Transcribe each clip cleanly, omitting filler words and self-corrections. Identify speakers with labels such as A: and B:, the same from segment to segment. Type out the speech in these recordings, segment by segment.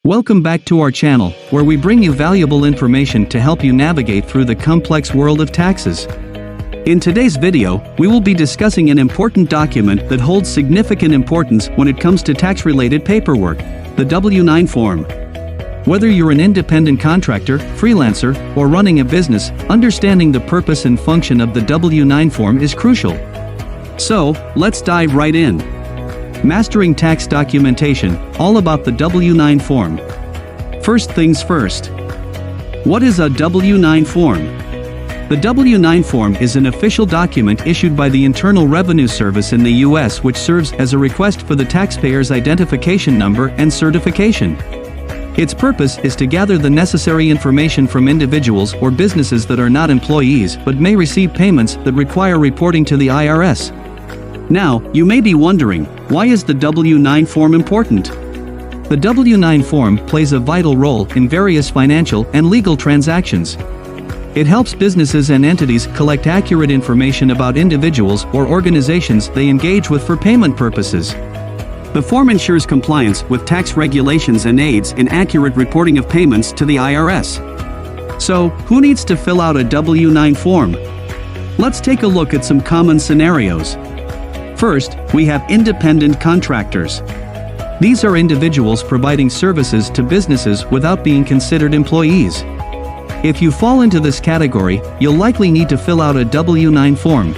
A: Welcome back to our channel, where we bring you valuable information to help you navigate through the complex world of taxes. In today's video, we will be discussing an important document that holds significant importance when it comes to tax-related paperwork, the W-9 form. Whether you're an independent contractor, freelancer, or running a business, understanding the purpose and function of the W-9 form is crucial. So, let's dive right in. Mastering tax documentation, all about the W-9 form. First things first. What is a W-9 form? The W-9 form is an official document issued by the Internal Revenue Service in the U.S. which serves as a request for the taxpayer's identification number and certification. Its purpose is to gather the necessary information from individuals or businesses that are not employees but may receive payments that require reporting to the IRS. Now, you may be wondering, why is the W-9 form important? The W-9 form plays a vital role in various financial and legal transactions. It helps businesses and entities collect accurate information about individuals or organizations they engage with for payment purposes. The form ensures compliance with tax regulations and aids in accurate reporting of payments to the IRS. So, who needs to fill out a W-9 form? Let's take a look at some common scenarios. First, we have independent contractors. These are individuals providing services to businesses without being considered employees. If you fall into this category, you'll likely need to fill out a W-9 form.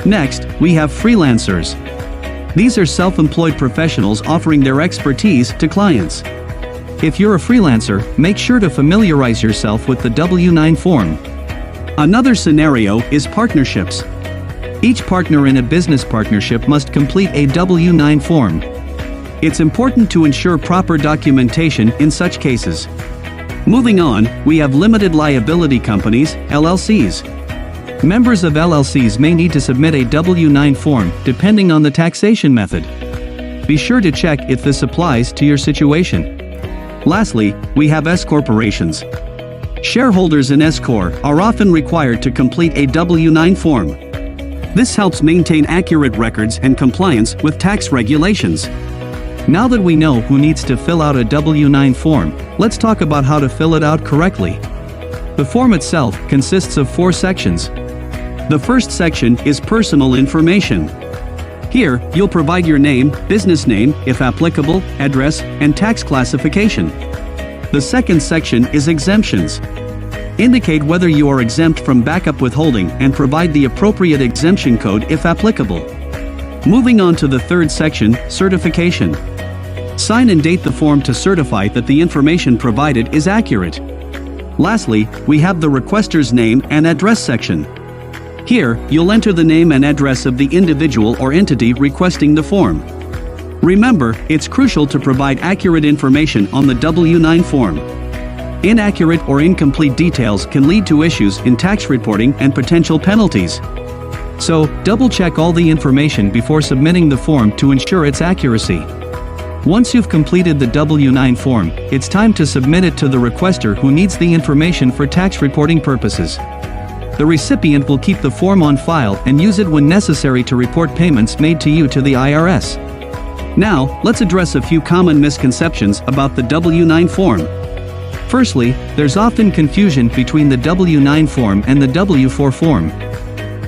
A: Next, we have freelancers. These are self-employed professionals offering their expertise to clients. If you're a freelancer, make sure to familiarize yourself with the W-9 form. Another scenario is partnerships. Each partner in a business partnership must complete a W-9 form. It's important to ensure proper documentation in such cases. Moving on, we have limited liability companies, LLCs. Members of LLCs may need to submit a W-9 form depending on the taxation method. Be sure to check if this applies to your situation. Lastly, we have S corporations. Shareholders in S Corp are often required to complete a W-9 form. This helps maintain accurate records and compliance with tax regulations. Now that we know who needs to fill out a W-9 form, let's talk about how to fill it out correctly. The form itself consists of 4 sections. The first section is personal information. Here, you'll provide your name, business name, if applicable, address, and tax classification. The second section is exemptions. Indicate whether you are exempt from backup withholding and provide the appropriate exemption code if applicable. Moving on to the third section, certification. Sign and date the form to certify that the information provided is accurate. Lastly, we have the requester's name and address section. Here, you'll enter the name and address of the individual or entity requesting the form. Remember, it's crucial to provide accurate information on the W-9 form. Inaccurate or incomplete details can lead to issues in tax reporting and potential penalties. So, double-check all the information before submitting the form to ensure its accuracy. Once you've completed the W-9 form, it's time to submit it to the requester who needs the information for tax reporting purposes. The recipient will keep the form on file and use it when necessary to report payments made to you to the IRS. Now, let's address a few common misconceptions about the W-9 form. Firstly, there's often confusion between the W-9 form and the W-4 form.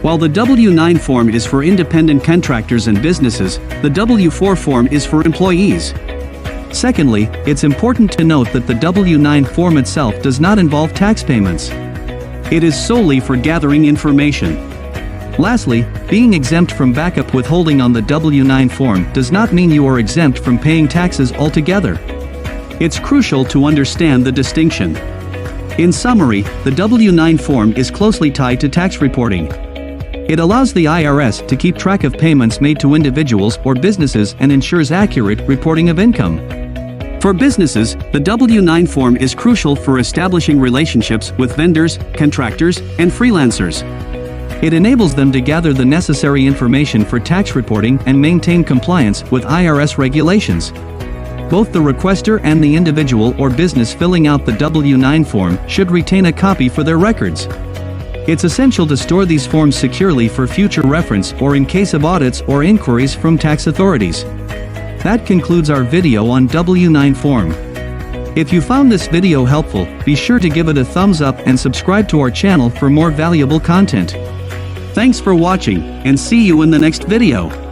A: While the W-9 form is for independent contractors and businesses, the W-4 form is for employees. Secondly, it's important to note that the W-9 form itself does not involve tax payments. It is solely for gathering information. Lastly, being exempt from backup withholding on the W-9 form does not mean you are exempt from paying taxes altogether. It's crucial to understand the distinction. In summary, the W-9 form is closely tied to tax reporting. It allows the IRS to keep track of payments made to individuals or businesses and ensures accurate reporting of income. For businesses, the W-9 form is crucial for establishing relationships with vendors, contractors, and freelancers. It enables them to gather the necessary information for tax reporting and maintain compliance with IRS regulations. Both the requester and the individual or business filling out the W-9 form should retain a copy for their records. It's essential to store these forms securely for future reference or in case of audits or inquiries from tax authorities. That concludes our video on W-9 form. If you found this video helpful, be sure to give it a thumbs up and subscribe to our channel for more valuable content. Thanks for watching, and see you in the next video.